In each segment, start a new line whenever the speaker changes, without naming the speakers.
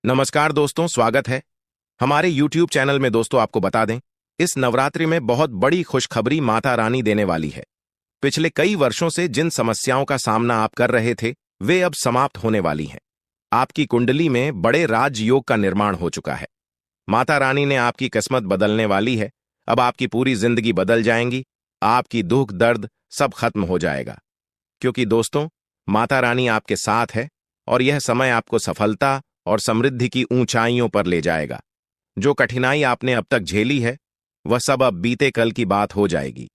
नमस्कार दोस्तों, स्वागत है हमारे YouTube चैनल में। दोस्तों, आपको बता दें, इस नवरात्रि में बहुत बड़ी खुशखबरी माता रानी देने वाली है। पिछले कई वर्षों से जिन समस्याओं का सामना आप कर रहे थे, वे अब समाप्त होने वाली हैं। आपकी कुंडली में बड़े राजयोग का निर्माण हो चुका है। माता रानी ने आपकी किस्मत बदलने वाली है। अब आपकी पूरी जिंदगी बदल जाएंगी। आपकी दुख दर्द सब खत्म हो जाएगा, क्योंकि दोस्तों, माता रानी आपके साथ है और यह समय आपको सफलता और समृद्धि की ऊंचाइयों पर ले जाएगा। जो कठिनाई आपने अब तक झेली है, वह सब अब बीते कल की बात हो जाएगी,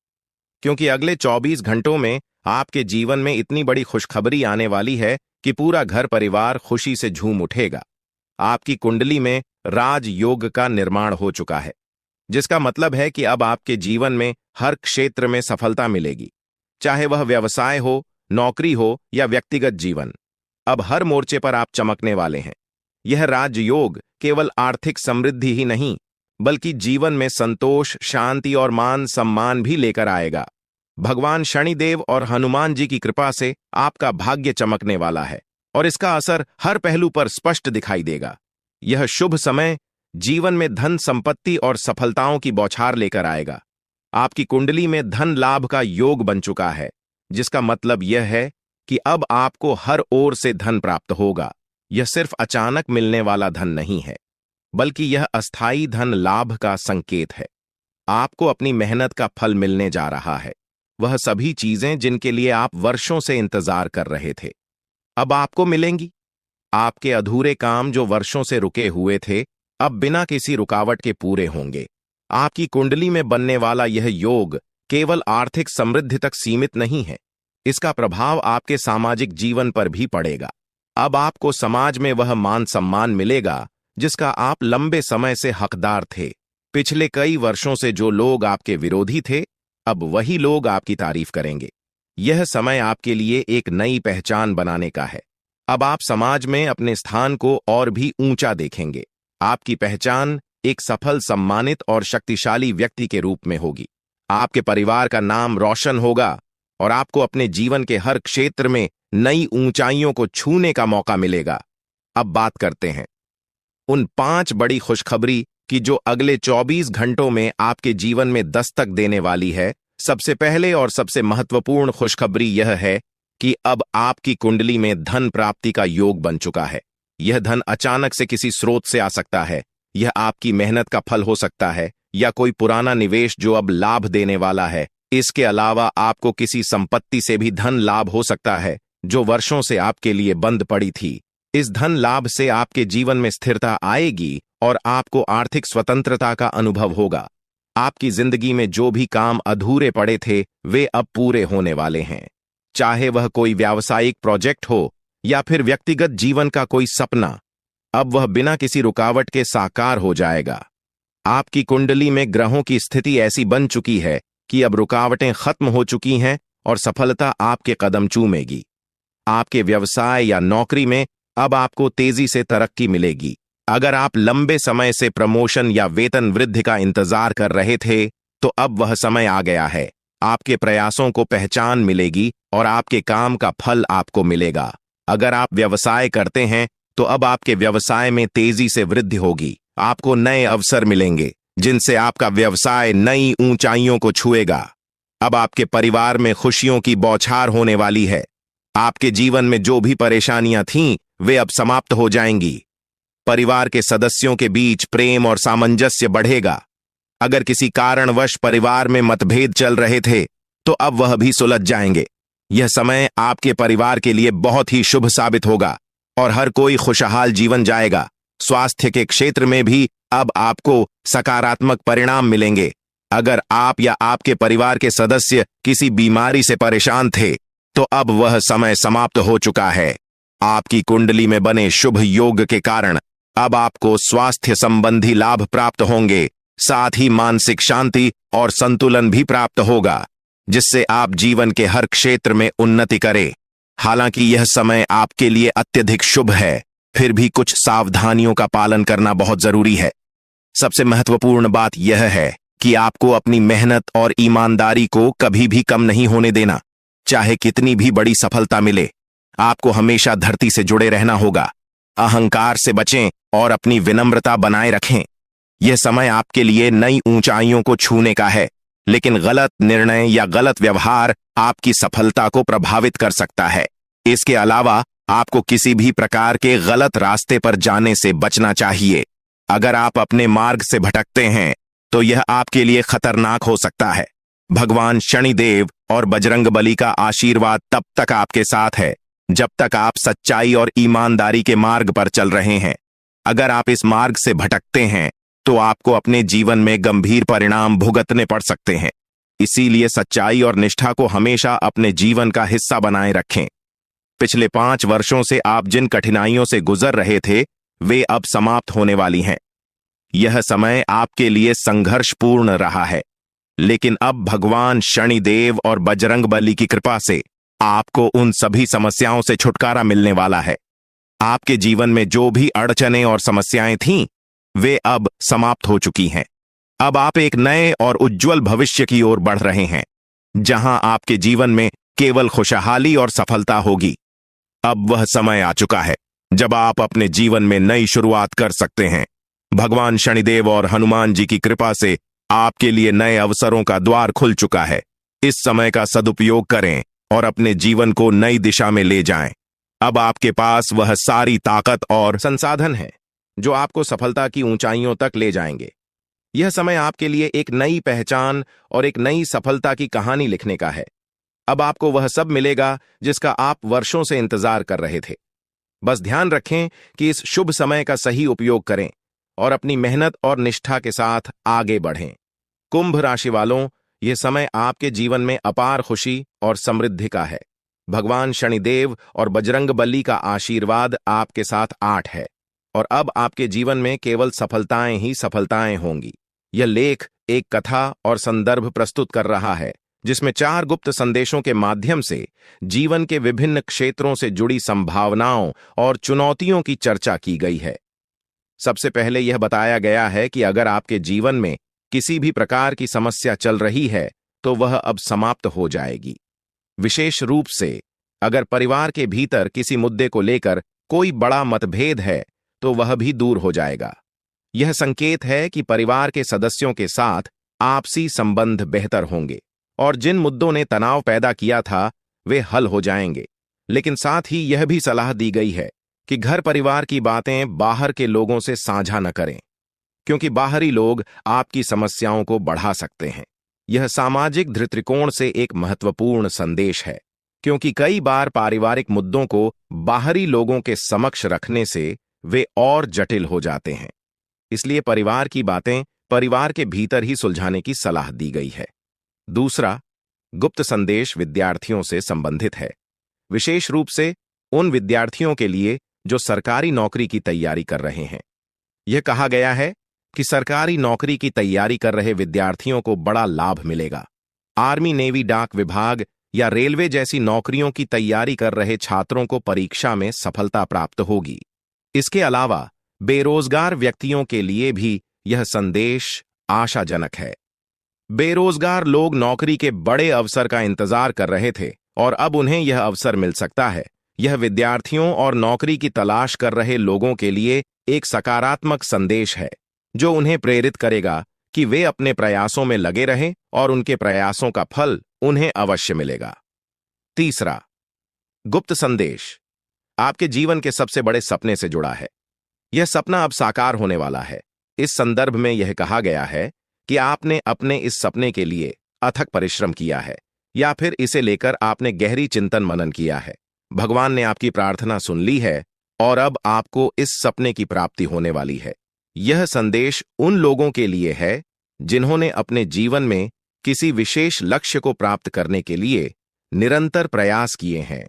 क्योंकि अगले 24 घंटों में आपके जीवन में इतनी बड़ी खुशखबरी आने वाली है कि पूरा घर परिवार खुशी से झूम उठेगा। आपकी कुंडली में राजयोग का निर्माण हो चुका है, जिसका मतलब है कि अब आपके जीवन में हर क्षेत्र में सफलता मिलेगी, चाहे वह व्यवसाय हो, नौकरी हो या व्यक्तिगत जीवन। अब हर मोर्चे पर आप चमकने वाले हैं। यह राजयोग केवल आर्थिक समृद्धि ही नहीं, बल्कि जीवन में संतोष, शांति और मान सम्मान भी लेकर आएगा। भगवान शनिदेव और हनुमान जी की कृपा से आपका भाग्य चमकने वाला है और इसका असर हर पहलू पर स्पष्ट दिखाई देगा। यह शुभ समय जीवन में धन संपत्ति और सफलताओं की बौछार लेकर आएगा। आपकी कुंडली में धन लाभ का योग बन चुका है, जिसका मतलब यह है कि अब आपको हर ओर से धन प्राप्त होगा। यह सिर्फ अचानक मिलने वाला धन नहीं है, बल्कि यह अस्थायी धन लाभ का संकेत है। आपको अपनी मेहनत का फल मिलने जा रहा है। वह सभी चीजें जिनके लिए आप वर्षों से इंतजार कर रहे थे, अब आपको मिलेंगी। आपके अधूरे काम जो वर्षों से रुके हुए थे, अब बिना किसी रुकावट के पूरे होंगे। आपकी कुंडली में बनने वाला यह योग केवल आर्थिक समृद्धि तक सीमित नहीं है, इसका प्रभाव आपके सामाजिक जीवन पर भी पड़ेगा। अब आपको समाज में वह मान सम्मान मिलेगा जिसका आप लंबे समय से हकदार थे। पिछले कई वर्षों से जो लोग आपके विरोधी थे, अब वही लोग आपकी तारीफ करेंगे। यह समय आपके लिए एक नई पहचान बनाने का है। अब आप समाज में अपने स्थान को और भी ऊंचा देखेंगे। आपकी पहचान एक सफल, सम्मानित और शक्तिशाली व्यक्ति के रूप में होगी। आपके परिवार का नाम रोशन होगा और आपको अपने जीवन के हर क्षेत्र में नई ऊंचाइयों को छूने का मौका मिलेगा। अब बात करते हैं उन 5 बड़ी खुशखबरी की जो अगले 24 घंटों में आपके जीवन में दस्तक देने वाली है। सबसे पहले और सबसे महत्वपूर्ण खुशखबरी यह है कि अब आपकी कुंडली में धन प्राप्ति का योग बन चुका है। यह धन अचानक से किसी स्रोत से आ सकता है। यह आपकी मेहनत का फल हो सकता है या कोई पुराना निवेश जो अब लाभ देने वाला है। इसके अलावा आपको किसी संपत्ति से भी धन लाभ हो सकता है जो वर्षों से आपके लिए बंद पड़ी थी। इस धन लाभ से आपके जीवन में स्थिरता आएगी और आपको आर्थिक स्वतंत्रता का अनुभव होगा। आपकी जिंदगी में जो भी काम अधूरे पड़े थे, वे अब पूरे होने वाले हैं। चाहे वह कोई व्यावसायिक प्रोजेक्ट हो या फिर व्यक्तिगत जीवन का कोई सपना, अब वह बिना किसी रुकावट के साकार हो जाएगा। आपकी कुंडली में ग्रहों की स्थिति ऐसी बन चुकी है कि अब रुकावटें खत्म हो चुकी हैं और सफलता आपके कदम चूमेगी। आपके व्यवसाय या नौकरी में अब आपको तेजी से तरक्की मिलेगी। अगर आप लंबे समय से प्रमोशन या वेतन वृद्धि का इंतजार कर रहे थे, तो अब वह समय आ गया है। आपके प्रयासों को पहचान मिलेगी और आपके काम का फल आपको मिलेगा। अगर आप व्यवसाय करते हैं, तो अब आपके व्यवसाय में तेजी से वृद्धि होगी। आपको नए अवसर मिलेंगे जिनसे आपका व्यवसाय नई ऊंचाइयों को छुएगा। अब आपके परिवार में खुशियों की बौछार होने वाली है। आपके जीवन में जो भी परेशानियां थीं, वे अब समाप्त हो जाएंगी। परिवार के सदस्यों के बीच प्रेम और सामंजस्य बढ़ेगा। अगर किसी कारणवश परिवार में मतभेद चल रहे थे, तो अब वह भी सुलझ जाएंगे। यह समय आपके परिवार के लिए बहुत ही शुभ साबित होगा और हर कोई खुशहाल जीवन जाएगा। स्वास्थ्य के क्षेत्र में भी अब आपको सकारात्मक परिणाम मिलेंगे। अगर आप या आपके परिवार के सदस्य किसी बीमारी से परेशान थे, तो अब वह समय समाप्त हो चुका है। आपकी कुंडली में बने शुभ योग के कारण अब आपको स्वास्थ्य संबंधी लाभ प्राप्त होंगे। साथ ही मानसिक शांति और संतुलन भी प्राप्त होगा, जिससे आप जीवन के हर क्षेत्र में उन्नति करें। हालांकि यह समय आपके लिए अत्यधिक शुभ है, फिर भी कुछ सावधानियों का पालन करना बहुत जरूरी है। सबसे महत्वपूर्ण बात यह है कि आपको अपनी मेहनत और ईमानदारी को कभी भी कम नहीं होने देना। चाहे कितनी भी बड़ी सफलता मिले, आपको हमेशा धरती से जुड़े रहना होगा। अहंकार से बचें और अपनी विनम्रता बनाए रखें। यह समय आपके लिए नई ऊंचाइयों को छूने का है, लेकिन गलत निर्णय या गलत व्यवहार आपकी सफलता को प्रभावित कर सकता है। इसके अलावा आपको किसी भी प्रकार के गलत रास्ते पर जाने से बचना चाहिए। अगर आप अपने मार्ग से भटकते हैं तो यह आपके लिए खतरनाक हो सकता है। भगवान शनिदेव और बजरंगबली का आशीर्वाद तब तक आपके साथ है जब तक आप सच्चाई और ईमानदारी के मार्ग पर चल रहे हैं। अगर आप इस मार्ग से भटकते हैं तो आपको अपने जीवन में गंभीर परिणाम भुगतने पड़ सकते हैं। इसीलिए सच्चाई और निष्ठा को हमेशा अपने जीवन का हिस्सा बनाए रखें। पिछले 5 वर्षों से आप जिन कठिनाइयों से गुजर रहे थे वे अब समाप्त होने वाली हैं। यह समय आपके लिए संघर्षपूर्ण रहा है, लेकिन अब भगवान शनिदेव और बजरंगबली की कृपा से आपको उन सभी समस्याओं से छुटकारा मिलने वाला है। आपके जीवन में जो भी अड़चनें और समस्याएं थीं, वे अब समाप्त हो चुकी हैं। अब आप एक नए और उज्जवल भविष्य की ओर बढ़ रहे हैं, जहां आपके जीवन में केवल खुशहाली और सफलता होगी। अब वह समय आ चुका है जब आप अपने जीवन में नई शुरुआत कर सकते हैं। भगवान शनिदेव और हनुमान जी की कृपा से आपके लिए नए अवसरों का द्वार खुल चुका है। इस समय का सदुपयोग करें और अपने जीवन को नई दिशा में ले जाएं। अब आपके पास वह सारी ताकत और संसाधन है जो आपको सफलता की ऊंचाइयों तक ले जाएंगे। यह समय आपके लिए एक नई पहचान और एक नई सफलता की कहानी लिखने का है। अब आपको वह सब मिलेगा जिसका आप वर्षों से इंतजार कर रहे थे। बस ध्यान रखें कि इस शुभ समय का सही उपयोग करें और अपनी मेहनत और निष्ठा के साथ आगे बढ़ें। कुंभ राशि वालों, यह समय आपके जीवन में अपार खुशी और समृद्धि का है। भगवान शनिदेव और बजरंगबली का आशीर्वाद आपके साथ आठ है और अब आपके जीवन में केवल सफलताएं ही सफलताएं होंगी। यह लेख एक कथा और संदर्भ प्रस्तुत कर रहा है जिसमें 4 गुप्त संदेशों के माध्यम से जीवन के विभिन्न क्षेत्रों से जुड़ी संभावनाओं और चुनौतियों की चर्चा की गई है। सबसे पहले यह बताया गया है कि अगर आपके जीवन में किसी भी प्रकार की समस्या चल रही है तो वह अब समाप्त हो जाएगी। विशेष रूप से अगर परिवार के भीतर किसी मुद्दे को लेकर कोई बड़ा मतभेद है तो वह भी दूर हो जाएगा। यह संकेत है कि परिवार के सदस्यों के साथ आपसी संबंध बेहतर होंगे और जिन मुद्दों ने तनाव पैदा किया था वे हल हो जाएंगे। लेकिन साथ ही यह भी सलाह दी गई है कि घर परिवार की बातें बाहर के लोगों से साझा न करें, क्योंकि बाहरी लोग आपकी समस्याओं को बढ़ा सकते हैं। यह सामाजिक दृष्टिकोण से एक महत्वपूर्ण संदेश है, क्योंकि कई बार पारिवारिक मुद्दों को बाहरी लोगों के समक्ष रखने से वे और जटिल हो जाते हैं। इसलिए परिवार की बातें परिवार के भीतर ही सुलझाने की सलाह दी गई है। दूसरा गुप्त संदेश विद्यार्थियों से संबंधित है, विशेष रूप से उन विद्यार्थियों के लिए जो सरकारी नौकरी की तैयारी कर रहे हैं। यह कहा गया है कि सरकारी नौकरी की तैयारी कर रहे विद्यार्थियों को बड़ा लाभ मिलेगा। आर्मी, नेवी, डाक विभाग या रेलवे जैसी नौकरियों की तैयारी कर रहे छात्रों को परीक्षा में सफलता प्राप्त होगी। इसके अलावा बेरोजगार व्यक्तियों के लिए भी यह संदेश आशाजनक है। बेरोजगार लोग नौकरी के बड़े अवसर का इंतजार कर रहे थे और अब उन्हें यह अवसर मिल सकता है। यह विद्यार्थियों और नौकरी की तलाश कर रहे लोगों के लिए एक सकारात्मक संदेश है जो उन्हें प्रेरित करेगा कि वे अपने प्रयासों में लगे रहें और उनके प्रयासों का फल उन्हें अवश्य मिलेगा। तीसरा गुप्त संदेश आपके जीवन के सबसे बड़े सपने से जुड़ा है। यह सपना अब साकार होने वाला है। इस संदर्भ में यह कहा गया है कि आपने अपने इस सपने के लिए अथक परिश्रम किया है या फिर इसे लेकर आपने गहरी चिंतन मनन किया है। भगवान ने आपकी प्रार्थना सुन ली है और अब आपको इस सपने की प्राप्ति होने वाली है। यह संदेश उन लोगों के लिए है जिन्होंने अपने जीवन में किसी विशेष लक्ष्य को प्राप्त करने के लिए निरंतर प्रयास किए हैं।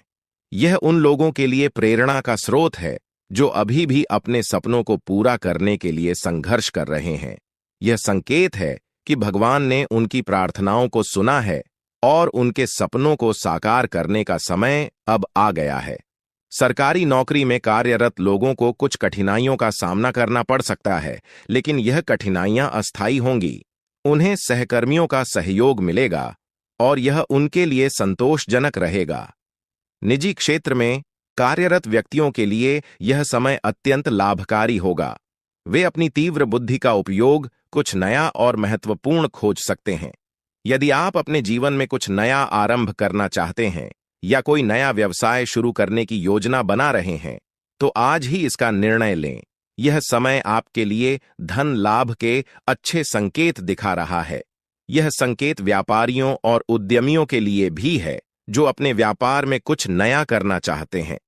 यह उन लोगों के लिए प्रेरणा का स्रोत है जो अभी भी अपने सपनों को पूरा करने के लिए संघर्ष कर रहे हैं। यह संकेत है कि भगवान ने उनकी प्रार्थनाओं को सुना है और उनके सपनों को साकार करने का समय अब आ गया है। सरकारी नौकरी में कार्यरत लोगों को कुछ कठिनाइयों का सामना करना पड़ सकता है, लेकिन यह कठिनाइयां अस्थायी होंगी। उन्हें सहकर्मियों का सहयोग मिलेगा और यह उनके लिए संतोषजनक रहेगा। निजी क्षेत्र में कार्यरत व्यक्तियों के लिए यह समय अत्यंत लाभकारी होगा। वे अपनी तीव्र बुद्धि का उपयोग कुछ नया और महत्वपूर्ण खोज सकते हैं। यदि आप अपने जीवन में कुछ नया आरंभ करना चाहते हैं या कोई नया व्यवसाय शुरू करने की योजना बना रहे हैं, तो आज ही इसका निर्णय लें। यह समय आपके लिए धन लाभ के अच्छे संकेत दिखा रहा है। यह संकेत व्यापारियों और उद्यमियों के लिए भी है जो अपने व्यापार में कुछ नया करना चाहते हैं।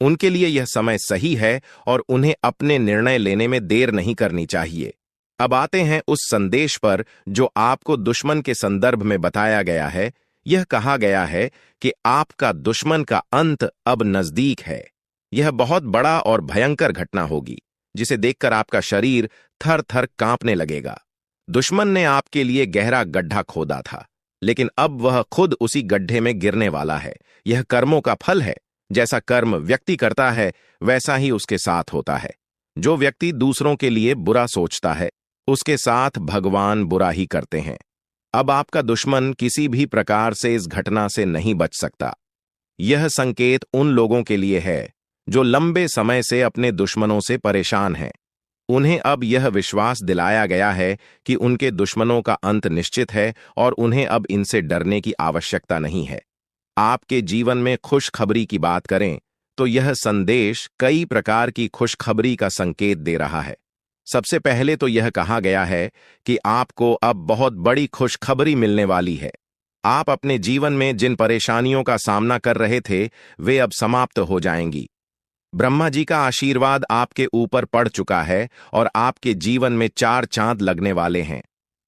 उनके लिए यह समय सही है और उन्हें अपने निर्णय लेने में देर नहीं करनी चाहिए। अब आते हैं उस संदेश पर जो आपको दुश्मन के संदर्भ में बताया गया है। यह कहा गया है कि आपका दुश्मन का अंत अब नजदीक है। यह बहुत बड़ा और भयंकर घटना होगी जिसे देखकर आपका शरीर थर थर कांपने लगेगा। दुश्मन ने आपके लिए गहरा गड्ढा खोदा था, लेकिन अब वह खुद उसी गड्ढे में गिरने वाला है। यह कर्मों का फल है। जैसा कर्म व्यक्ति करता है वैसा ही उसके साथ होता है। जो व्यक्ति दूसरों के लिए बुरा सोचता है उसके साथ भगवान बुरा ही करते हैं। अब आपका दुश्मन किसी भी प्रकार से इस घटना से नहीं बच सकता। यह संकेत उन लोगों के लिए है जो लंबे समय से अपने दुश्मनों से परेशान हैं। उन्हें अब यह विश्वास दिलाया गया है कि उनके दुश्मनों का अंत निश्चित है और उन्हें अब इनसे डरने की आवश्यकता नहीं है। आपके जीवन में खुशखबरी की बात करें तो यह संदेश कई प्रकार की खुशखबरी का संकेत दे रहा है। सबसे पहले तो यह कहा गया है कि आपको अब बहुत बड़ी खुशखबरी मिलने वाली है। आप अपने जीवन में जिन परेशानियों का सामना कर रहे थे वे अब समाप्त हो जाएंगी। ब्रह्मा जी का आशीर्वाद आपके ऊपर पड़ चुका है और आपके जीवन में 4 चांद लगने वाले हैं।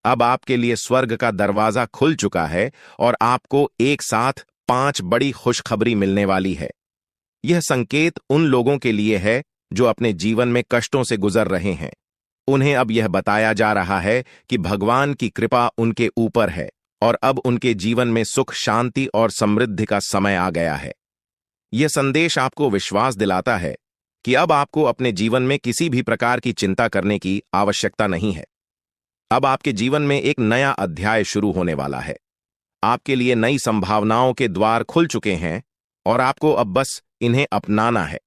अब आपके लिए स्वर्ग का दरवाजा खुल चुका है और आपको एक साथ 5 बड़ी खुशखबरी मिलने वाली है। यह संकेत उन लोगों के लिए है जो अपने जीवन में कष्टों से गुजर रहे हैं। उन्हें अब यह बताया जा रहा है कि भगवान की कृपा उनके ऊपर है और अब उनके जीवन में सुख, शांति और समृद्धि का समय आ गया है। यह संदेश आपको विश्वास दिलाता है कि अब आपको अपने जीवन में किसी भी प्रकार की चिंता करने की आवश्यकता नहीं है। अब आपके जीवन में एक नया अध्याय शुरू होने वाला है। आपके लिए नई संभावनाओं के द्वार खुल चुके हैं और आपको अब बस इन्हें अपनाना है।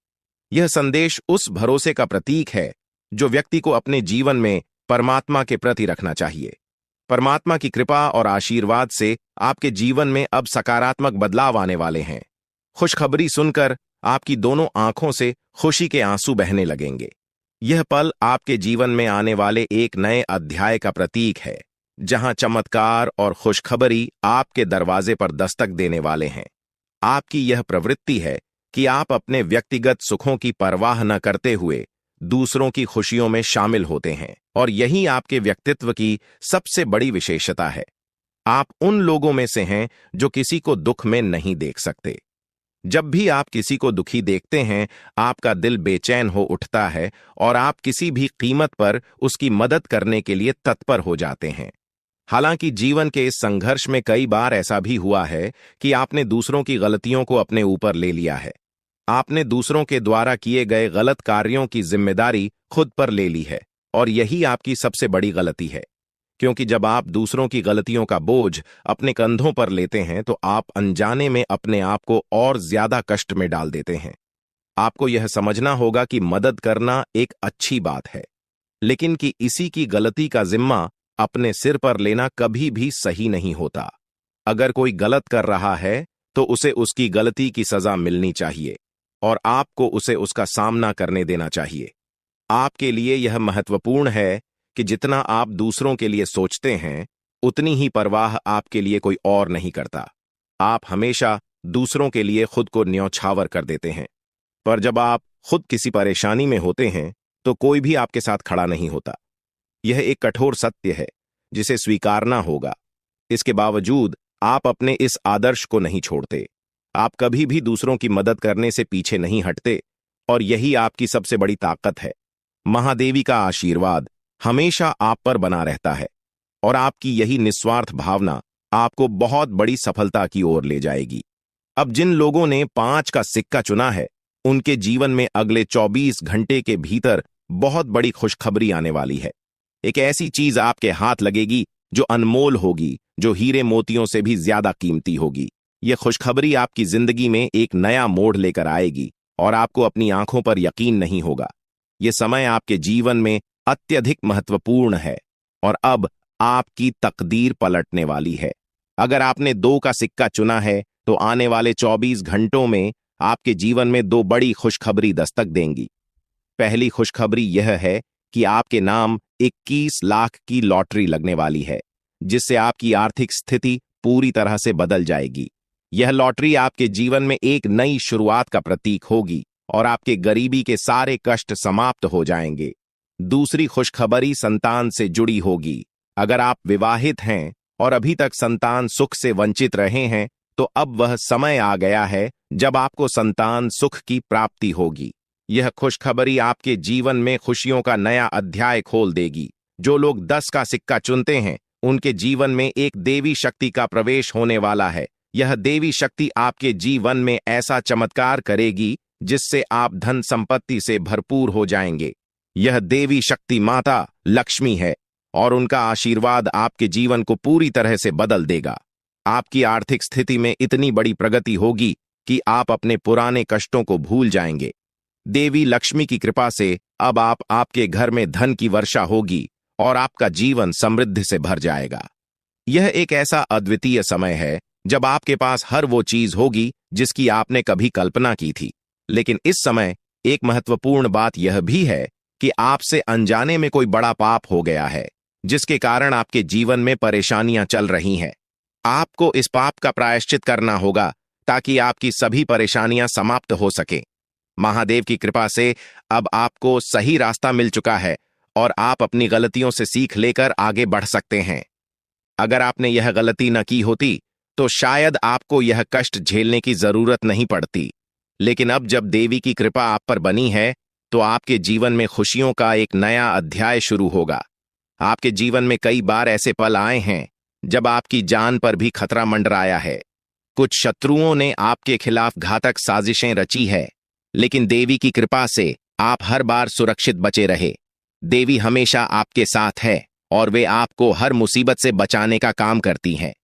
यह संदेश उस भरोसे का प्रतीक है जो व्यक्ति को अपने जीवन में परमात्मा के प्रति रखना चाहिए। परमात्मा की कृपा और आशीर्वाद से आपके जीवन में अब सकारात्मक बदलाव आने वाले हैं। खुशखबरी सुनकर आपकी दोनों आंखों से खुशी के आंसू बहने लगेंगे। यह पल आपके जीवन में आने वाले एक नए अध्याय का प्रतीक है, जहां चमत्कार और खुशखबरी आपके दरवाजे पर दस्तक देने वाले हैं। आपकी यह प्रवृत्ति है कि आप अपने व्यक्तिगत सुखों की परवाह न करते हुए दूसरों की खुशियों में शामिल होते हैं और यही आपके व्यक्तित्व की सबसे बड़ी विशेषता है। आप उन लोगों में से हैं जो किसी को दुख में नहीं देख सकते। जब भी आप किसी को दुखी देखते हैं, आपका दिल बेचैन हो उठता है और आप किसी भी कीमत पर उसकी मदद करने के लिए तत्पर हो जाते हैं। हालांकि जीवन के इस संघर्ष में कई बार ऐसा भी हुआ है कि आपने दूसरों की गलतियों को अपने ऊपर ले लिया है। आपने दूसरों के द्वारा किए गए गलत कार्यों की जिम्मेदारी खुद पर ले ली है और यही आपकी सबसे बड़ी गलती है, क्योंकि जब आप दूसरों की गलतियों का बोझ अपने कंधों पर लेते हैं तो आप अनजाने में अपने आप को और ज्यादा कष्ट में डाल देते हैं। आपको यह समझना होगा कि मदद करना एक अच्छी बात है, लेकिन कि इसी की गलती का जिम्मा अपने सिर पर लेना कभी भी सही नहीं होता। अगर कोई गलत कर रहा है तो उसे उसकी गलती की सजा मिलनी चाहिए और आपको उसे उसका सामना करने देना चाहिए। आपके लिए यह महत्वपूर्ण है कि जितना आप दूसरों के लिए सोचते हैं उतनी ही परवाह आपके लिए कोई और नहीं करता। आप हमेशा दूसरों के लिए खुद को न्यौछावर कर देते हैं, पर जब आप खुद किसी परेशानी में होते हैं तो कोई भी आपके साथ खड़ा नहीं होता। यह एक कठोर सत्य है जिसे स्वीकारना होगा। इसके बावजूद आप अपने इस आदर्श को नहीं छोड़ते। आप कभी भी दूसरों की मदद करने से पीछे नहीं हटते और यही आपकी सबसे बड़ी ताकत है। महादेवी का आशीर्वाद हमेशा आप पर बना रहता है और आपकी यही निस्वार्थ भावना आपको बहुत बड़ी सफलता की ओर ले जाएगी। अब जिन लोगों ने 5 का सिक्का चुना है उनके जीवन में अगले 24 घंटे के भीतर बहुत बड़ी खुशखबरी आने वाली है। एक ऐसी चीज आपके हाथ लगेगी जो अनमोल होगी, जो हीरे मोतियों से भी ज्यादा कीमती होगी। यह खुशखबरी आपकी जिंदगी में एक नया मोड़ लेकर आएगी और आपको अपनी आंखों पर यकीन नहीं होगा। ये समय आपके जीवन में अत्यधिक महत्वपूर्ण है और अब आपकी तकदीर पलटने वाली है। अगर आपने 2 का सिक्का चुना है तो आने वाले 24 घंटों में आपके जीवन में 2 बड़ी खुशखबरी दस्तक देंगी। पहली खुशखबरी यह है कि आपके नाम 21 लाख की लॉटरी लगने वाली है, जिससे आपकी आर्थिक स्थिति पूरी तरह से बदल जाएगी। यह लॉटरी आपके जीवन में एक नई शुरुआत का प्रतीक होगी और आपके गरीबी के सारे कष्ट समाप्त हो जाएंगे। दूसरी खुशखबरी संतान से जुड़ी होगी। अगर आप विवाहित हैं और अभी तक संतान सुख से वंचित रहे हैं, तो अब वह समय आ गया है जब आपको संतान सुख की प्राप्ति होगी। यह खुशखबरी आपके जीवन में खुशियों का नया अध्याय खोल देगी। जो लोग 10 का सिक्का चुनते हैं, उनके जीवन में एक देवी शक्ति का प्रवेश होने वाला है। यह देवी शक्ति आपके जीवन में ऐसा चमत्कार करेगी जिससे आप धन संपत्ति से भरपूर हो जाएंगे। यह देवी शक्ति माता लक्ष्मी है और उनका आशीर्वाद आपके जीवन को पूरी तरह से बदल देगा। आपकी आर्थिक स्थिति में इतनी बड़ी प्रगति होगी कि आप अपने पुराने कष्टों को भूल जाएंगे। देवी लक्ष्मी की कृपा से अब आपके घर में धन की वर्षा होगी और आपका जीवन समृद्धि से भर जाएगा। यह एक ऐसा अद्वितीय समय है जब आपके पास हर वो चीज होगी जिसकी आपने कभी कल्पना की थी। लेकिन इस समय एक महत्वपूर्ण बात यह भी है कि आपसे अनजाने में कोई बड़ा पाप हो गया है, जिसके कारण आपके जीवन में परेशानियां चल रही हैं। आपको इस पाप का प्रायश्चित करना होगा ताकि आपकी सभी परेशानियां समाप्त हो सकें। महादेव की कृपा से अब आपको सही रास्ता मिल चुका है और आप अपनी गलतियों से सीख लेकर आगे बढ़ सकते हैं। अगर आपने यह गलती न की होती तो शायद आपको यह कष्ट झेलने की जरूरत नहीं पड़ती। लेकिन अब जब देवी की कृपा आप पर बनी है तो आपके जीवन में खुशियों का एक नया अध्याय शुरू होगा। आपके जीवन में कई बार ऐसे पल आए हैं जब आपकी जान पर भी खतरा मंडराया है। कुछ शत्रुओं ने आपके खिलाफ घातक साजिशें रची है, लेकिन देवी की कृपा से आप हर बार सुरक्षित बचे रहे। देवी हमेशा आपके साथ है और वे आपको हर मुसीबत से बचाने का काम करती हैं।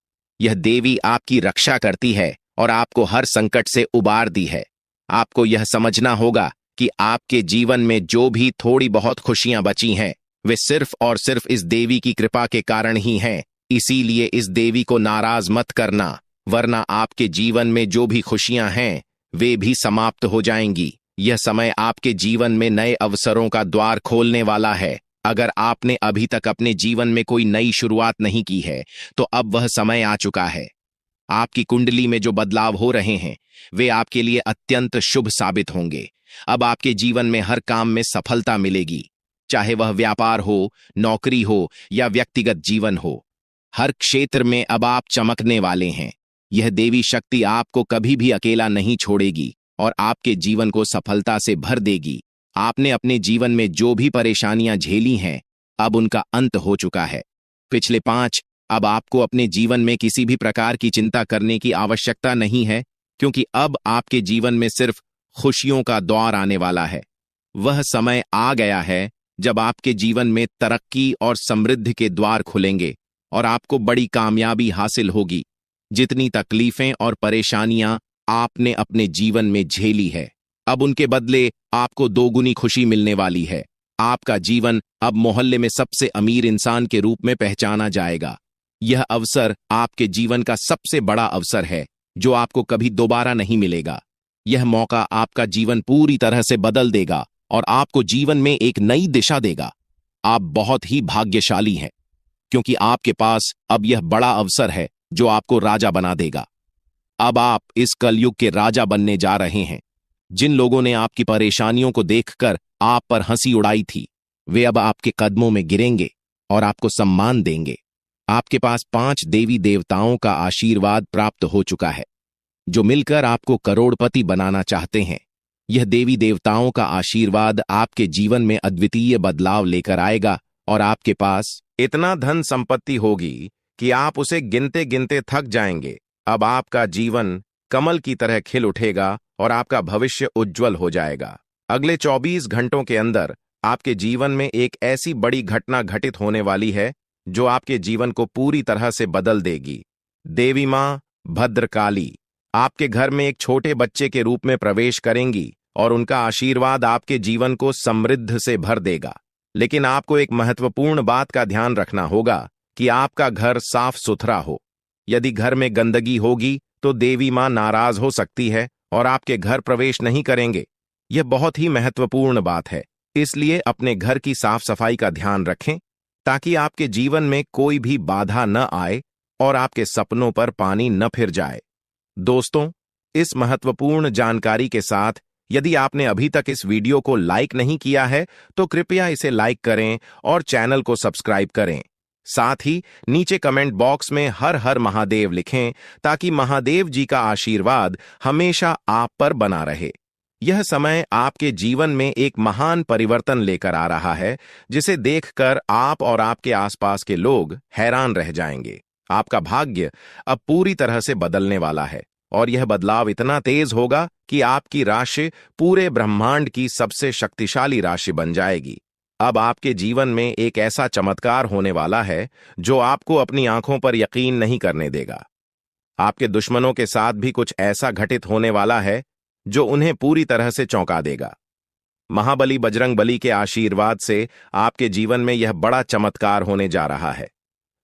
यह देवी आपकी रक्षा करती है और आपको हर संकट से उबार दी है। आपको यह समझना होगा कि आपके जीवन में जो भी थोड़ी बहुत खुशियां बची हैं, वे सिर्फ और सिर्फ इस देवी की कृपा के कारण ही हैं। इसीलिए इस देवी को नाराज मत करना, वरना आपके जीवन में जो भी खुशियां हैं वे भी समाप्त हो जाएंगी। यह समय आपके जीवन में नए अवसरों का द्वार खोलने वाला है। अगर आपने अभी तक अपने जीवन में कोई नई शुरुआत नहीं की है तो अब वह समय आ चुका है। आपकी कुंडली में जो बदलाव हो रहे हैं वे आपके लिए अत्यंत शुभ साबित होंगे। अब आपके जीवन में हर काम में सफलता मिलेगी, चाहे वह व्यापार हो, नौकरी हो या व्यक्तिगत जीवन हो। हर क्षेत्र में अब आप चमकने वाले हैं। यह देवी शक्ति आपको कभी भी अकेला नहीं छोड़ेगी और आपके जीवन को सफलता से भर देगी। आपने अपने जीवन में जो भी परेशानियां झेली हैं, अब उनका अंत हो चुका है। पिछले 5 अब आपको अपने जीवन में किसी भी प्रकार की चिंता करने की आवश्यकता नहीं है, क्योंकि अब आपके जीवन में सिर्फ खुशियों का दौर आने वाला है। वह समय आ गया है जब आपके जीवन में तरक्की और समृद्धि के द्वार खुलेंगे और आपको बड़ी कामयाबी हासिल होगी। जितनी तकलीफें और परेशानियां आपने अपने जीवन में झेली है, अब उनके बदले आपको 2 गुनी खुशी मिलने वाली है। आपका जीवन अब मोहल्ले में सबसे अमीर इंसान के रूप में पहचाना जाएगा। यह अवसर आपके जीवन का सबसे बड़ा अवसर है जो आपको कभी दोबारा नहीं मिलेगा। यह मौका आपका जीवन पूरी तरह से बदल देगा और आपको जीवन में एक नई दिशा देगा। आप बहुत ही भाग्यशाली हैं, क्योंकि आपके पास अब यह बड़ा अवसर है जो आपको राजा बना देगा। अब आप इस कलयुग के राजा बनने जा रहे हैं। जिन लोगों ने आपकी परेशानियों को देखकर आप पर हंसी उड़ाई थी, वे अब आपके कदमों में गिरेंगे और आपको सम्मान देंगे। आपके पास 5 देवी देवताओं का आशीर्वाद प्राप्त हो चुका है, जो मिलकर आपको करोड़पति बनाना चाहते हैं। यह देवी देवताओं का आशीर्वाद आपके जीवन में अद्वितीय बदलाव लेकर आएगा और आपके पास इतना धन संपत्ति होगी कि आप उसे गिनते गिनते थक जाएंगे। अब आपका जीवन कमल की तरह खिल उठेगा और आपका भविष्य उज्जवल हो जाएगा। अगले 24 घंटों के अंदर आपके जीवन में एक ऐसी बड़ी घटना घटित होने वाली है जो आपके जीवन को पूरी तरह से बदल देगी। देवी मां भद्रकाली आपके घर में एक छोटे बच्चे के रूप में प्रवेश करेंगी और उनका आशीर्वाद आपके जीवन को समृद्ध से भर देगा। लेकिन आपको एक महत्वपूर्ण बात का ध्यान रखना होगा कि आपका घर साफ सुथरा हो। यदि घर में गंदगी होगी तो देवी मां नाराज हो सकती है और आपके घर प्रवेश नहीं करेंगे। यह बहुत ही महत्वपूर्ण बात है, इसलिए अपने घर की साफ सफाई का ध्यान रखें ताकि आपके जीवन में कोई भी बाधा न आए और आपके सपनों पर पानी न फिर जाए। दोस्तों, इस महत्वपूर्ण जानकारी के साथ यदि आपने अभी तक इस वीडियो को लाइक नहीं किया है तो कृपया इसे लाइक करें और चैनल को सब्सक्राइब करें। साथ ही नीचे कमेंट बॉक्स में हर हर महादेव लिखें ताकि महादेव जी का आशीर्वाद हमेशा आप पर बना रहे। यह समय आपके जीवन में एक महान परिवर्तन लेकर आ रहा है जिसे देखकर आप और आपके आसपास के लोग हैरान रह जाएंगे। आपका भाग्य अब पूरी तरह से बदलने वाला है और यह बदलाव इतना तेज होगा कि आपकी राशि पूरे ब्रह्मांड की सबसे शक्तिशाली राशि बन जाएगी। अब आपके जीवन में एक ऐसा चमत्कार होने वाला है जो आपको अपनी आंखों पर यकीन नहीं करने देगा। आपके दुश्मनों के साथ भी कुछ ऐसा घटित होने वाला है जो उन्हें पूरी तरह से चौंका देगा। महाबली बजरंग बली के आशीर्वाद से आपके जीवन में यह बड़ा चमत्कार होने जा रहा है।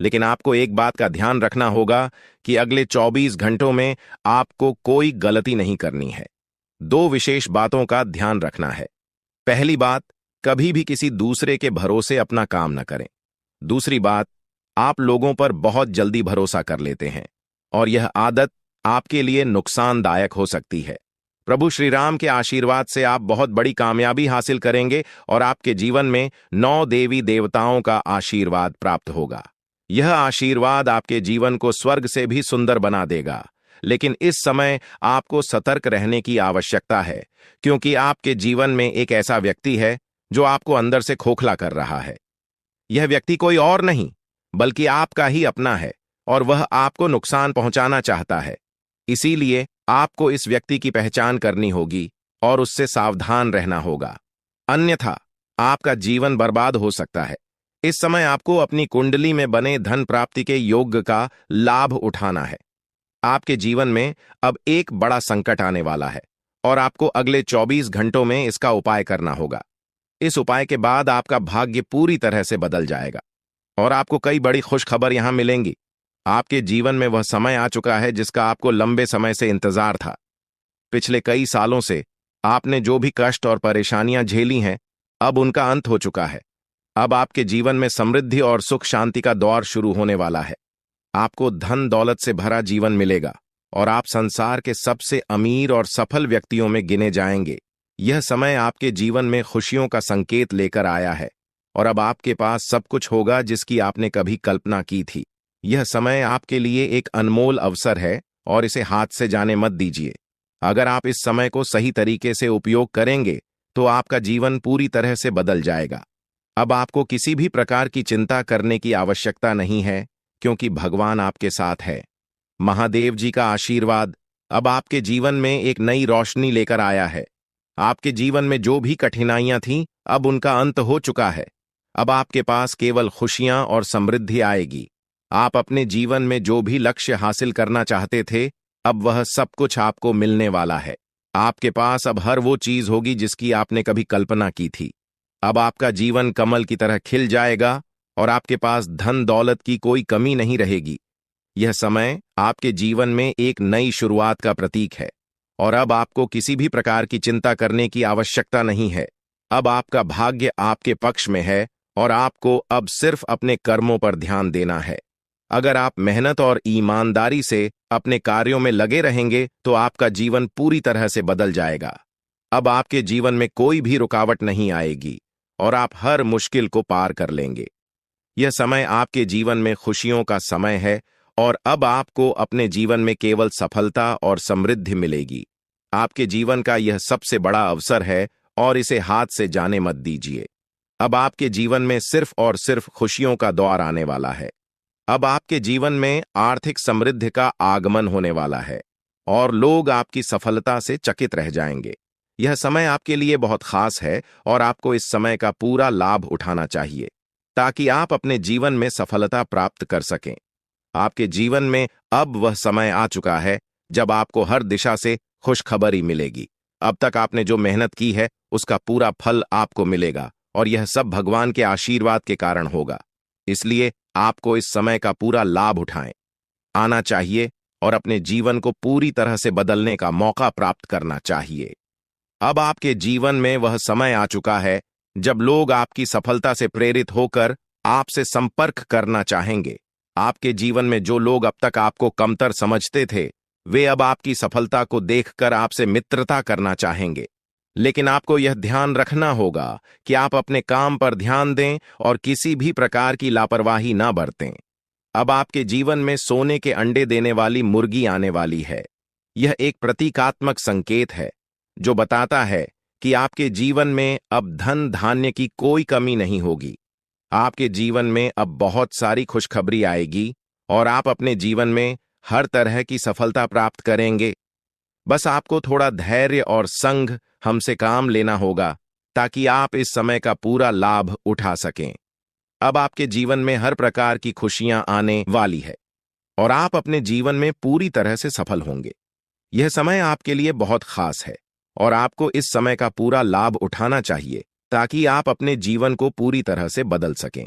लेकिन आपको एक बात का ध्यान रखना होगा कि अगले 24 घंटों में आपको कोई गलती नहीं करनी है। 2 विशेष बातों का ध्यान रखना है। पहली बात, कभी भी किसी दूसरे के भरोसे अपना काम न करें। दूसरी बात, आप लोगों पर बहुत जल्दी भरोसा कर लेते हैं और यह आदत आपके लिए नुकसानदायक हो सकती है। प्रभु श्री राम के आशीर्वाद से आप बहुत बड़ी कामयाबी हासिल करेंगे और आपके जीवन में 9 देवी देवताओं का आशीर्वाद प्राप्त होगा। यह आशीर्वाद आपके जीवन को स्वर्ग से भी सुंदर बना देगा। लेकिन इस समय आपको सतर्क रहने की आवश्यकता है क्योंकि आपके जीवन में एक ऐसा व्यक्ति है जो आपको अंदर से खोखला कर रहा है। यह व्यक्ति कोई और नहीं बल्कि आपका ही अपना है और वह आपको नुकसान पहुंचाना चाहता है। इसीलिए आपको इस व्यक्ति की पहचान करनी होगी और उससे सावधान रहना होगा, अन्यथा आपका जीवन बर्बाद हो सकता है। इस समय आपको अपनी कुंडली में बने धन प्राप्ति के योग का लाभ उठाना है। आपके जीवन में अब एक बड़ा संकट आने वाला है और आपको अगले 24 घंटों में इसका उपाय करना होगा। इस उपाय के बाद आपका भाग्य पूरी तरह से बदल जाएगा और आपको कई बड़ी खुशखबर यहां मिलेंगी। आपके जीवन में वह समय आ चुका है जिसका आपको लंबे समय से इंतजार था। पिछले कई सालों से आपने जो भी कष्ट और परेशानियां झेली हैं, अब उनका अंत हो चुका है। अब आपके जीवन में समृद्धि और सुख शांति का दौर शुरू होने वाला है। आपको धन दौलत से भरा जीवन मिलेगा और आप संसार के सबसे अमीर और सफल व्यक्तियों में गिने जाएंगे। यह समय आपके जीवन में खुशियों का संकेत लेकर आया है और अब आपके पास सब कुछ होगा जिसकी आपने कभी कल्पना की थी। यह समय आपके लिए एक अनमोल अवसर है और इसे हाथ से जाने मत दीजिए। अगर आप इस समय को सही तरीके से उपयोग करेंगे तो आपका जीवन पूरी तरह से बदल जाएगा। अब आपको किसी भी प्रकार की चिंता करने की आवश्यकता नहीं है क्योंकि भगवान आपके साथ है। महादेव जी का आशीर्वाद अब आपके जीवन में एक नई रोशनी लेकर आया है। आपके जीवन में जो भी कठिनाइयां थीं, अब उनका अंत हो चुका है। अब आपके पास केवल खुशियां और समृद्धि आएगी। आप अपने जीवन में जो भी लक्ष्य हासिल करना चाहते थे, अब वह सब कुछ आपको मिलने वाला है। आपके पास अब हर वो चीज होगी जिसकी आपने कभी कल्पना की थी। अब आपका जीवन कमल की तरह खिल जाएगा और आपके पास धन दौलत की कोई कमी नहीं रहेगी। यह समय आपके जीवन में एक नई शुरुआत का प्रतीक है और अब आपको किसी भी प्रकार की चिंता करने की आवश्यकता नहीं है। अब आपका भाग्य आपके पक्ष में है और आपको अब सिर्फ अपने कर्मों पर ध्यान देना है। अगर आप मेहनत और ईमानदारी से अपने कार्यों में लगे रहेंगे तो आपका जीवन पूरी तरह से बदल जाएगा। अब आपके जीवन में कोई भी रुकावट नहीं आएगी और आप हर मुश्किल को पार कर लेंगे। यह समय आपके जीवन में खुशियों का समय है और अब आपको अपने जीवन में केवल सफलता और समृद्धि मिलेगी। आपके जीवन का यह सबसे बड़ा अवसर है और इसे हाथ से जाने मत दीजिए। अब आपके जीवन में सिर्फ और सिर्फ खुशियों का दौर आने वाला है। अब आपके जीवन में आर्थिक समृद्धि का आगमन होने वाला है और लोग आपकी सफलता से चकित रह जाएंगे। यह समय आपके लिए बहुत खास है और आपको इस समय का पूरा लाभ उठाना चाहिए ताकि आप अपने जीवन में सफलता प्राप्त कर सकें। आपके जीवन में अब वह समय आ चुका है जब आपको हर दिशा से खुशखबरी मिलेगी। अब तक आपने जो मेहनत की है उसका पूरा फल आपको मिलेगा और यह सब भगवान के आशीर्वाद के कारण होगा। इसलिए आपको इस समय का पूरा लाभ उठाएं आना चाहिए और अपने जीवन को पूरी तरह से बदलने का मौका प्राप्त करना चाहिए। अब आपके जीवन में वह समय आ चुका है जब लोग आपकी सफलता से प्रेरित होकर आपसे संपर्क करना चाहेंगे। आपके जीवन में जो लोग अब तक आपको कमतर समझते थे, वे अब आपकी सफलता को देखकर आपसे मित्रता करना चाहेंगे। लेकिन आपको यह ध्यान रखना होगा कि आप अपने काम पर ध्यान दें और किसी भी प्रकार की लापरवाही ना बरतें। अब आपके जीवन में सोने के अंडे देने वाली मुर्गी आने वाली है। यह एक प्रतीकात्मक संकेत है जो बताता है कि आपके जीवन में अब धन धान्य की कोई कमी नहीं होगी। आपके जीवन में अब बहुत सारी खुशखबरी आएगी और आप अपने जीवन में हर तरह की सफलता प्राप्त करेंगे। बस आपको थोड़ा धैर्य और संग हमसे काम लेना होगा ताकि आप इस समय का पूरा लाभ उठा सकें। अब आपके जीवन में हर प्रकार की खुशियां आने वाली है और आप अपने जीवन में पूरी तरह से सफल होंगे। यह समय आपके लिए बहुत खास है और आपको इस समय का पूरा लाभ उठाना चाहिए ताकि आप अपने जीवन को पूरी तरह से बदल सकें।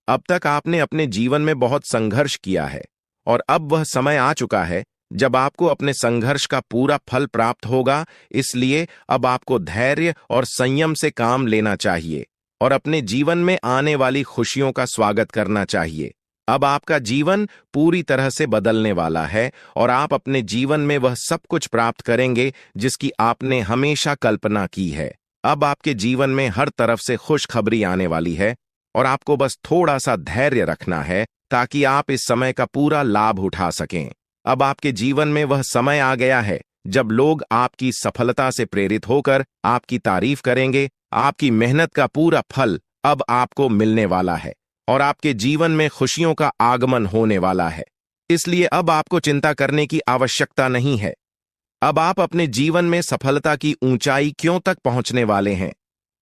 अब तक आपने अपने जीवन में बहुत संघर्ष किया है और अब वह समय आ चुका है जब आपको अपने संघर्ष का पूरा फल प्राप्त होगा। इसलिए अब आपको धैर्य और संयम से काम लेना चाहिए और अपने जीवन में आने वाली खुशियों का स्वागत करना चाहिए। अब आपका जीवन पूरी तरह से बदलने वाला है और आप अपने जीवन में वह सब कुछ प्राप्त करेंगे जिसकी आपने हमेशा कल्पना की है। अब आपके जीवन में हर तरफ से खुशखबरी आने वाली है और आपको बस थोड़ा सा धैर्य रखना है ताकि आप इस समय का पूरा लाभ उठा सकें। अब आपके जीवन में वह समय आ गया है जब लोग आपकी सफलता से प्रेरित होकर आपकी तारीफ करेंगे। आपकी मेहनत का पूरा फल अब आपको मिलने वाला है और आपके जीवन में खुशियों का आगमन होने वाला है। इसलिए अब आपको चिंता करने की आवश्यकता नहीं है। अब आप अपने जीवन में सफलता की ऊंचाई क्यों तक पहुंचने वाले हैं।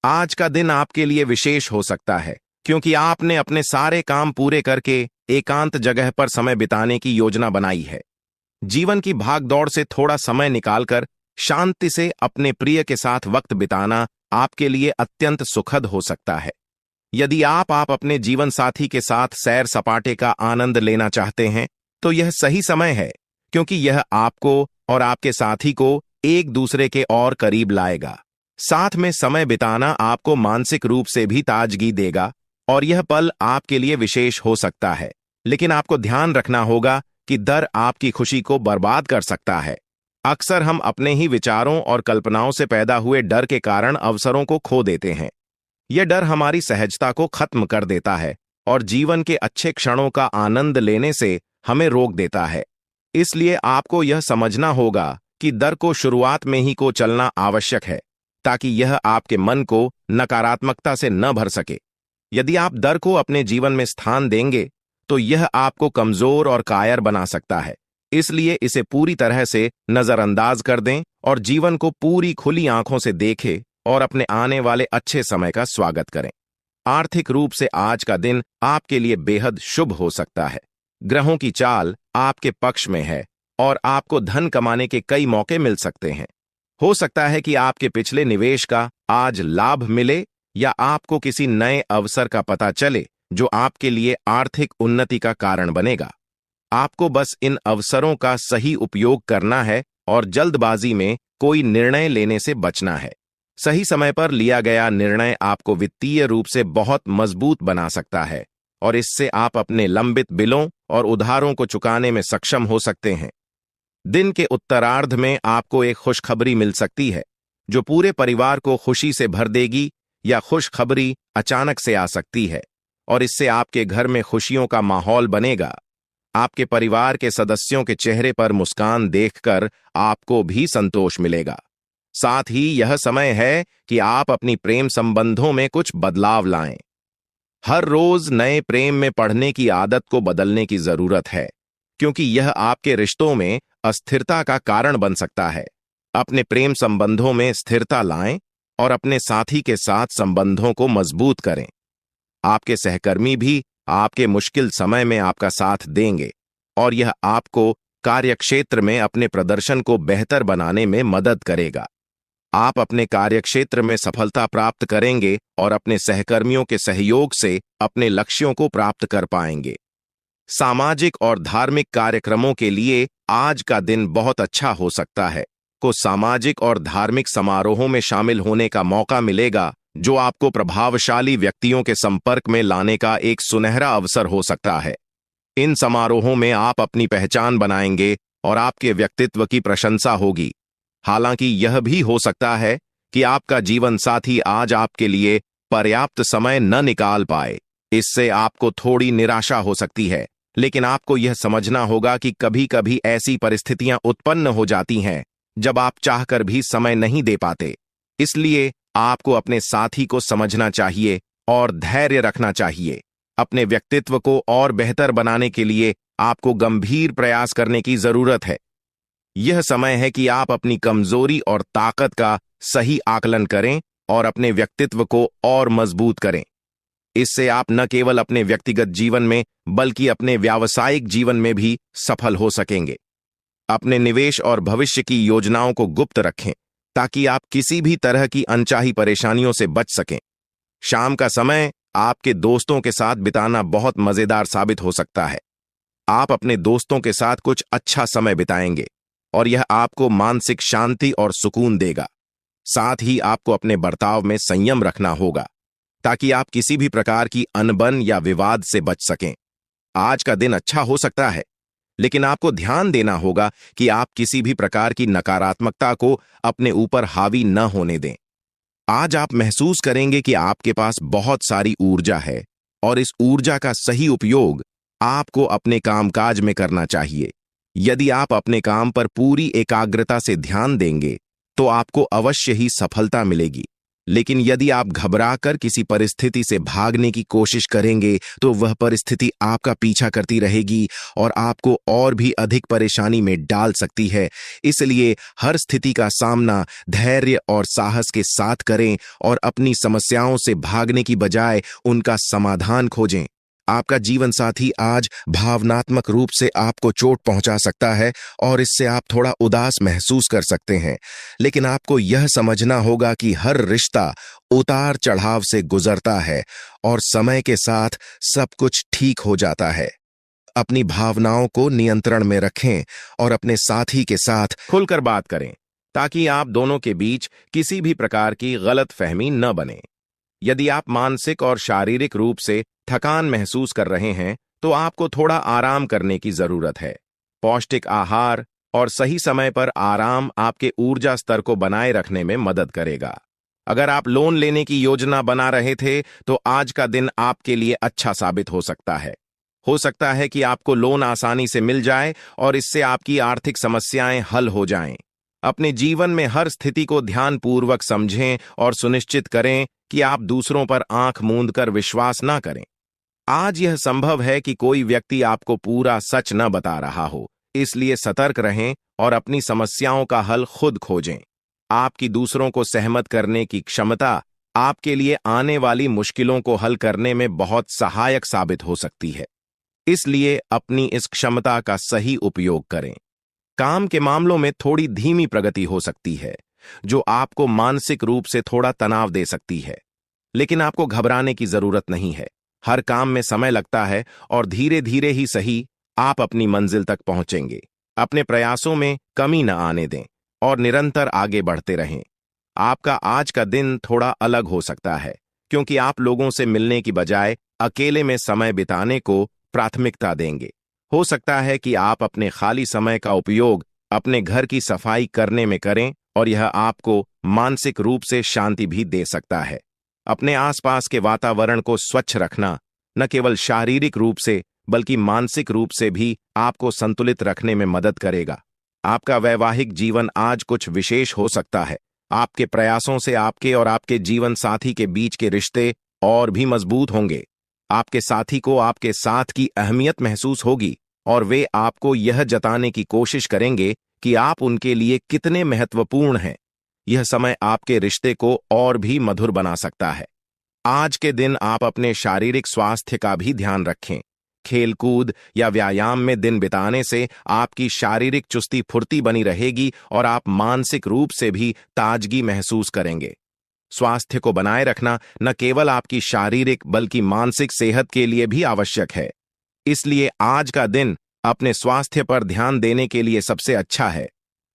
आज का दिन आपके लिए विशेष हो सकता है क्योंकि आपने अपने सारे काम पूरे करके एकांत जगह पर समय बिताने की योजना बनाई है। जीवन की भागदौड़ से थोड़ा समय निकालकर शांति से अपने प्रिय के साथ वक्त बिताना आपके लिए अत्यंत सुखद हो सकता है। यदि आप अपने जीवन साथी के साथ सैर सपाटे का आनंद लेना चाहते हैं तो यह सही समय है क्योंकि यह आपको और आपके साथी को एक दूसरे के और करीब लाएगा। साथ में समय बिताना आपको मानसिक रूप से भी ताजगी देगा और यह पल आपके लिए विशेष हो सकता है। लेकिन आपको ध्यान रखना होगा कि डर आपकी खुशी को बर्बाद कर सकता है। अक्सर हम अपने ही विचारों और कल्पनाओं से पैदा हुए डर के कारण अवसरों को खो देते हैं। यह डर हमारी सहजता को खत्म कर देता है और जीवन के अच्छे क्षणों का आनंद लेने से हमें रोक देता है। इसलिए आपको यह समझना होगा कि डर को शुरुआत में ही को चलना आवश्यक है ताकि यह आपके मन को नकारात्मकता से न भर सके। यदि आप डर को अपने जीवन में स्थान देंगे तो यह आपको कमजोर और कायर बना सकता है। इसलिए इसे पूरी तरह से नजरअंदाज कर दें और जीवन को पूरी खुली आंखों से देखें और अपने आने वाले अच्छे समय का स्वागत करें। आर्थिक रूप से आज का दिन आपके लिए बेहद शुभ हो सकता है। ग्रहों की चाल आपके पक्ष में है और आपको धन कमाने के कई मौके मिल सकते हैं। हो सकता है कि आपके पिछले निवेश का आज लाभ मिले या आपको किसी नए अवसर का पता चले जो आपके लिए आर्थिक उन्नति का कारण बनेगा। आपको बस इन अवसरों का सही उपयोग करना है और जल्दबाजी में कोई निर्णय लेने से बचना है। सही समय पर लिया गया निर्णय आपको वित्तीय रूप से बहुत मजबूत बना सकता है और इससे आप अपने लंबित बिलों और उधारों को चुकाने में सक्षम हो सकते हैं। दिन के उत्तरार्ध में आपको एक खुशखबरी मिल सकती है जो पूरे परिवार को खुशी से भर देगी या खुशखबरी अचानक से आ सकती है और इससे आपके घर में खुशियों का माहौल बनेगा। आपके परिवार के सदस्यों के चेहरे पर मुस्कान देखकर आपको भी संतोष मिलेगा। साथ ही यह समय है कि आप अपनी प्रेम संबंधों में कुछ बदलाव लाएं। हर रोज नए प्रेम में पढ़ने की आदत को बदलने की जरूरत है क्योंकि यह आपके रिश्तों में अस्थिरता का कारण बन सकता है। अपने प्रेम संबंधों में स्थिरता लाएं और अपने साथी के साथ संबंधों को मजबूत करें। आपके सहकर्मी भी आपके मुश्किल समय में आपका साथ देंगे और यह आपको कार्यक्षेत्र में अपने प्रदर्शन को बेहतर बनाने में मदद करेगा। आप अपने कार्यक्षेत्र में सफलता प्राप्त करेंगे और अपने सहकर्मियों के सहयोग से अपने लक्ष्यों को प्राप्त कर पाएंगे। सामाजिक और धार्मिक कार्यक्रमों के लिए आज का दिन बहुत अच्छा हो सकता है। को सामाजिक और धार्मिक समारोहों में शामिल होने का मौका मिलेगा, जो आपको प्रभावशाली व्यक्तियों के संपर्क में लाने का एक सुनहरा अवसर हो सकता है। इन समारोहों में आप अपनी पहचान बनाएंगे और आपके व्यक्तित्व की प्रशंसा होगी। हालांकि यह भी हो सकता है कि आपका जीवन साथी आज आपके लिए पर्याप्त समय न निकाल पाए। इससे आपको थोड़ी निराशा हो सकती है, लेकिन आपको यह समझना होगा कि कभी-कभी ऐसी परिस्थितियां उत्पन्न हो जाती हैं जब आप चाहकर भी समय नहीं दे पाते। इसलिए आपको अपने साथी को समझना चाहिए और धैर्य रखना चाहिए। अपने व्यक्तित्व को और बेहतर बनाने के लिए आपको गंभीर प्रयास करने की जरूरत है। यह समय है कि आप अपनी कमजोरी और ताकत का सही आकलन करें और अपने व्यक्तित्व को और मजबूत करें। इससे आप न केवल अपने व्यक्तिगत जीवन में बल्कि अपने व्यावसायिक जीवन में भी सफल हो सकेंगे। अपने निवेश और भविष्य की योजनाओं को गुप्त रखें ताकि आप किसी भी तरह की अनचाही परेशानियों से बच सकें। शाम का समय आपके दोस्तों के साथ बिताना बहुत मजेदार साबित हो सकता है। आप अपने दोस्तों के साथ कुछ अच्छा समय बिताएंगे और यह आपको मानसिक शांति और सुकून देगा। साथ ही आपको अपने बर्ताव में संयम रखना होगा ताकि आप किसी भी प्रकार की अनबन या विवाद से बच सकें। आज का दिन अच्छा हो सकता है, लेकिन आपको ध्यान देना होगा कि आप किसी भी प्रकार की नकारात्मकता को अपने ऊपर हावी न होने दें। आज आप महसूस करेंगे कि आपके पास बहुत सारी ऊर्जा है और इस ऊर्जा का सही उपयोग आपको अपने कामकाज में करना चाहिए। यदि आप अपने काम पर पूरी एकाग्रता से ध्यान देंगे तो आपको अवश्य ही सफलता मिलेगी। लेकिन यदि आप घबराकर किसी परिस्थिति से भागने की कोशिश करेंगे तो वह परिस्थिति आपका पीछा करती रहेगी और आपको और भी अधिक परेशानी में डाल सकती है। इसलिए हर स्थिति का सामना धैर्य और साहस के साथ करें और अपनी समस्याओं से भागने की बजाय उनका समाधान खोजें। आपका जीवन साथी आज भावनात्मक रूप से आपको चोट पहुंचा सकता है और इससे आप थोड़ा उदास महसूस कर सकते हैं, लेकिन आपको यह समझना होगा कि हर रिश्ता उतार चढ़ाव से गुजरता है और समय के साथ सब कुछ ठीक हो जाता है। अपनी भावनाओं को नियंत्रण में रखें और अपने साथी के साथ खुलकर बात करें ताकि आप दोनों के बीच किसी भी प्रकार की गलतफहमी न बने। यदि आप मानसिक और शारीरिक रूप से थकान महसूस कर रहे हैं तो आपको थोड़ा आराम करने की जरूरत है। पौष्टिक आहार और सही समय पर आराम आपके ऊर्जा स्तर को बनाए रखने में मदद करेगा। अगर आप लोन लेने की योजना बना रहे थे तो आज का दिन आपके लिए अच्छा साबित हो सकता है। हो सकता है कि आपको लोन आसानी से मिल जाए और इससे आपकी आर्थिक समस्याएं हल हो जाएं। अपने जीवन में हर स्थिति को ध्यानपूर्वक समझें और सुनिश्चित करें कि आप दूसरों पर आंख मूंद कर विश्वास न करें। आज यह संभव है कि कोई व्यक्ति आपको पूरा सच न बता रहा हो, इसलिए सतर्क रहें और अपनी समस्याओं का हल खुद खोजें। आपकी दूसरों को सहमत करने की क्षमता आपके लिए आने वाली मुश्किलों को हल करने में बहुत सहायक साबित हो सकती है, इसलिए अपनी इस क्षमता का सही उपयोग करें। काम के मामलों में थोड़ी धीमी प्रगति हो सकती है, जो आपको मानसिक रूप से थोड़ा तनाव दे सकती है, लेकिन आपको घबराने की जरूरत नहीं है। हर काम में समय लगता है और धीरे धीरे ही सही आप अपनी मंजिल तक पहुंचेंगे। अपने प्रयासों में कमी न आने दें और निरंतर आगे बढ़ते रहें। आपका आज का दिन थोड़ा अलग हो सकता है क्योंकि आप लोगों से मिलने की बजाय अकेले में समय बिताने को प्राथमिकता देंगे। हो सकता है कि आप अपने खाली समय का उपयोग अपने घर की सफाई करने में करें और यह आपको मानसिक रूप से शांति भी दे सकता है। अपने आसपास के वातावरण को स्वच्छ रखना न केवल शारीरिक रूप से बल्कि मानसिक रूप से भी आपको संतुलित रखने में मदद करेगा। आपका वैवाहिक जीवन आज कुछ विशेष हो सकता है। आपके प्रयासों से आपके और आपके जीवन साथी के बीच के रिश्ते और भी मजबूत होंगे। आपके साथी को आपके साथ की अहमियत महसूस होगी और वे आपको यह जताने की कोशिश करेंगे कि आप उनके लिए कितने महत्वपूर्ण हैं। यह समय आपके रिश्ते को और भी मधुर बना सकता है। आज के दिन आप अपने शारीरिक स्वास्थ्य का भी ध्यान रखें। खेलकूद या व्यायाम में दिन बिताने से आपकी शारीरिक चुस्ती फुर्ती बनी रहेगी और आप मानसिक रूप से भी ताजगी महसूस करेंगे। स्वास्थ्य को बनाए रखना न केवल आपकी शारीरिक बल्कि मानसिक सेहत के लिए भी आवश्यक है। इसलिए आज का दिन अपने स्वास्थ्य पर ध्यान देने के लिए सबसे अच्छा है।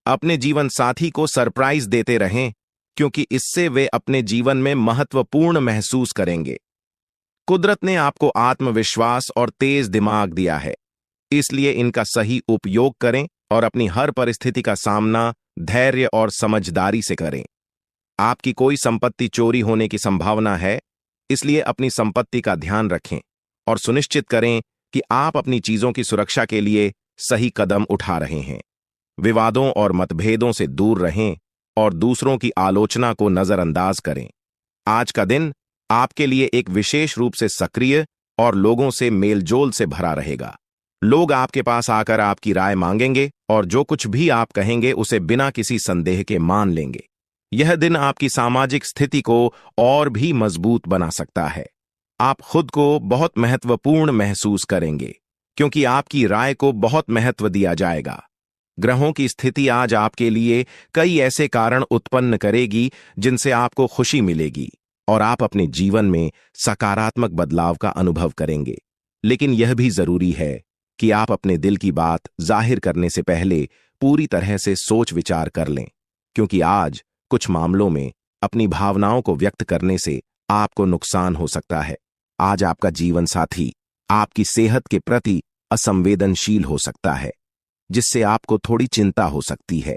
अपने जीवन साथी को सरप्राइज देते रहें, क्योंकि इससे वे अपने जीवन में महत्वपूर्ण महसूस करेंगे। कुदरत ने आपको आत्मविश्वास और तेज दिमाग दिया है, इसलिए इनका सही उपयोग करें और अपनी हर परिस्थिति का सामना धैर्य और समझदारी से करें। आपकी कोई संपत्ति चोरी होने की संभावना है, इसलिए अपनी संपत्ति का ध्यान रखें और सुनिश्चित करें कि आप अपनी चीजों की सुरक्षा के लिए सही कदम उठा रहे हैं। विवादों और मतभेदों से दूर रहें और दूसरों की आलोचना को नजरअंदाज करें। आज का दिन आपके लिए एक विशेष रूप से सक्रिय और लोगों से मेलजोल से भरा रहेगा। लोग आपके पास आकर आपकी राय मांगेंगे और जो कुछ भी आप कहेंगे उसे बिना किसी संदेह के मान लेंगे। यह दिन आपकी सामाजिक स्थिति को और भी मजबूत बना सकता है। आप खुद को बहुत महत्वपूर्ण महसूस करेंगे, क्योंकि आपकी राय को बहुत महत्व दिया जाएगा। ग्रहों की स्थिति आज आपके लिए कई ऐसे कारण उत्पन्न करेगी जिनसे आपको खुशी मिलेगी और आप अपने जीवन में सकारात्मक बदलाव का अनुभव करेंगे। लेकिन यह भी जरूरी है कि आप अपने दिल की बात जाहिर करने से पहले पूरी तरह से सोच विचार कर लें, क्योंकि आज कुछ मामलों में अपनी भावनाओं को व्यक्त करने से आपको नुकसान हो सकता है। आज आपका जीवन साथी आपकी सेहत के प्रति असंवेदनशील हो सकता है, जिससे आपको थोड़ी चिंता हो सकती है।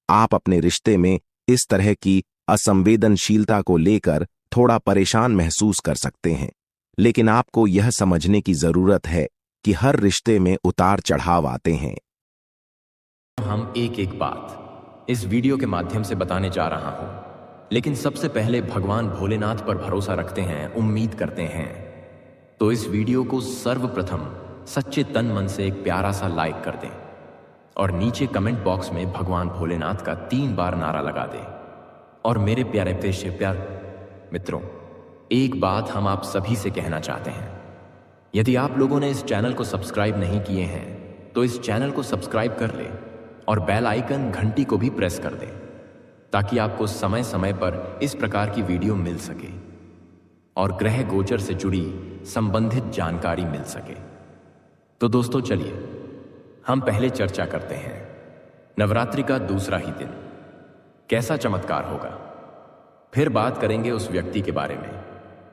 आप अपने रिश्ते में इस तरह की असंवेदनशीलता को लेकर थोड़ा परेशान महसूस कर सकते हैं, लेकिन आपको यह समझने की जरूरत है कि हर रिश्ते में उतार चढ़ाव आते हैं।
हम एक बात इस वीडियो के माध्यम से बताने जा रहा हूं, लेकिन सबसे पहले भगवान भोलेनाथ पर भरोसा रखते हैं, उम्मीद करते हैं, तो इस वीडियो को सर्वप्रथम सच्चे तन मन से एक प्यारा सा लाइक कर दें और नीचे कमेंट बॉक्स में भगवान भोलेनाथ का 3 बार नारा लगा दें। और मेरे प्यारे प्यार मित्रों, एक बात हम आप सभी से कहना चाहते हैं। यदि आप लोगों ने इस चैनल को सब्सक्राइब नहीं किए हैं तो इस चैनल को सब्सक्राइब कर लें और बेल आइकन घंटी को भी प्रेस कर दें, ताकि आपको समय समय पर इस प्रकार की वीडियो मिल सके और ग्रह गोचर से जुड़ी संबंधित जानकारी मिल सके। तो दोस्तों चलिए हम पहले चर्चा करते हैं नवरात्रि का दूसरा ही दिन कैसा चमत्कार होगा। फिर बात करेंगे उस व्यक्ति के बारे में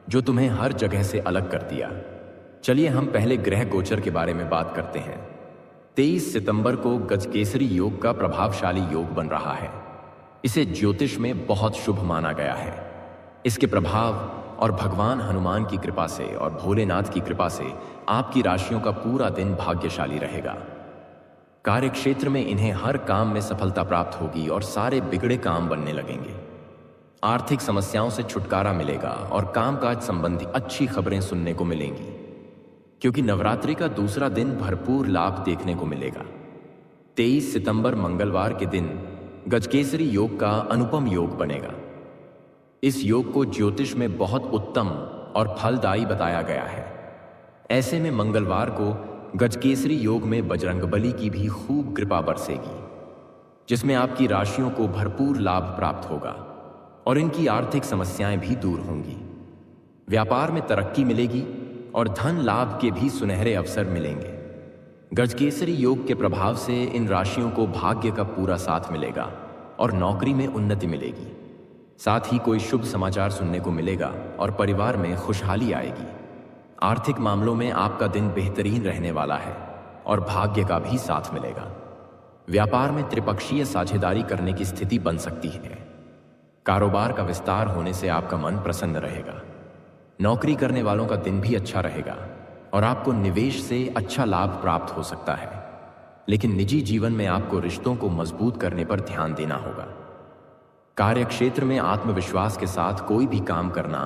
जो तुम्हें हर जगह से अलग कर दिया। चलिए हम पहले ग्रह गोचर के बारे में बात करते हैं। 23 सितंबर को गजकेसरी योग का प्रभावशाली योग बन रहा है। इसे ज्योतिष में बहुत शुभ माना गया है। इसके प्रभाव और भगवान हनुमान की कृपा से और भोलेनाथ की कृपा से आपकी राशियों का पूरा दिन भाग्यशाली रहेगा। कार्यक्षेत्र में इन्हें हर काम में सफलता प्राप्त होगी और सारे बिगड़े काम बनने लगेंगे। आर्थिक समस्याओं से छुटकारा मिलेगा और कामकाज संबंधी अच्छी खबरें सुनने को मिलेंगी, क्योंकि नवरात्रि का दूसरा दिन भरपूर लाभ देखने को मिलेगा। 23 सितंबर मंगलवार के दिन गजकेसरी योग का अनुपम योग बनेगा। इस योग को ज्योतिष में बहुत उत्तम और फलदायी बताया गया है। ऐसे में मंगलवार को गजकेसरी योग में बजरंगबली की भी खूब कृपा बरसेगी, जिसमें आपकी राशियों को भरपूर लाभ प्राप्त होगा और इनकी आर्थिक समस्याएं भी दूर होंगी। व्यापार में तरक्की मिलेगी और धन लाभ के भी सुनहरे अवसर मिलेंगे। गजकेसरी योग के प्रभाव से इन राशियों को भाग्य का पूरा साथ मिलेगा और नौकरी में उन्नति मिलेगी। साथ ही कोई शुभ समाचार सुनने को मिलेगा और परिवार में खुशहाली आएगी। आर्थिक मामलों में आपका दिन बेहतरीन रहने वाला है और भाग्य का भी साथ मिलेगा। व्यापार में त्रिपक्षीय साझेदारी करने की स्थिति बन सकती है। कारोबार का विस्तार होने से आपका मन प्रसन्न रहेगा। नौकरी करने वालों का दिन भी अच्छा रहेगा और आपको निवेश से अच्छा लाभ प्राप्त हो सकता है। लेकिन निजी जीवन में आपको रिश्तों को मजबूत करने पर ध्यान देना होगा। कार्यक्षेत्र में आत्मविश्वास के साथ कोई भी काम करना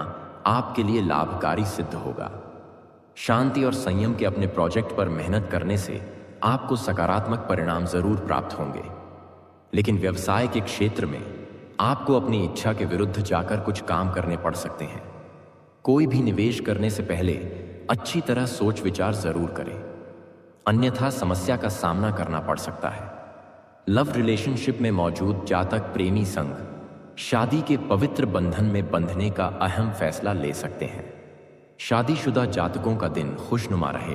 आपके लिए लाभकारी सिद्ध होगा। शांति और संयम के अपने प्रोजेक्ट पर मेहनत करने से आपको सकारात्मक परिणाम जरूर प्राप्त होंगे। लेकिन व्यवसाय के क्षेत्र में आपको अपनी इच्छा के विरुद्ध जाकर कुछ काम करने पड़ सकते हैं। कोई भी निवेश करने से पहले अच्छी तरह सोच विचार जरूर करें, अन्यथा समस्या का सामना करना पड़ सकता है। लव रिलेशनशिप में मौजूद जातक प्रेमी संग शादी के पवित्र बंधन में बंधने का अहम फैसला ले सकते हैं। शादीशुदा जातकों का दिन खुशनुमा रहेगा।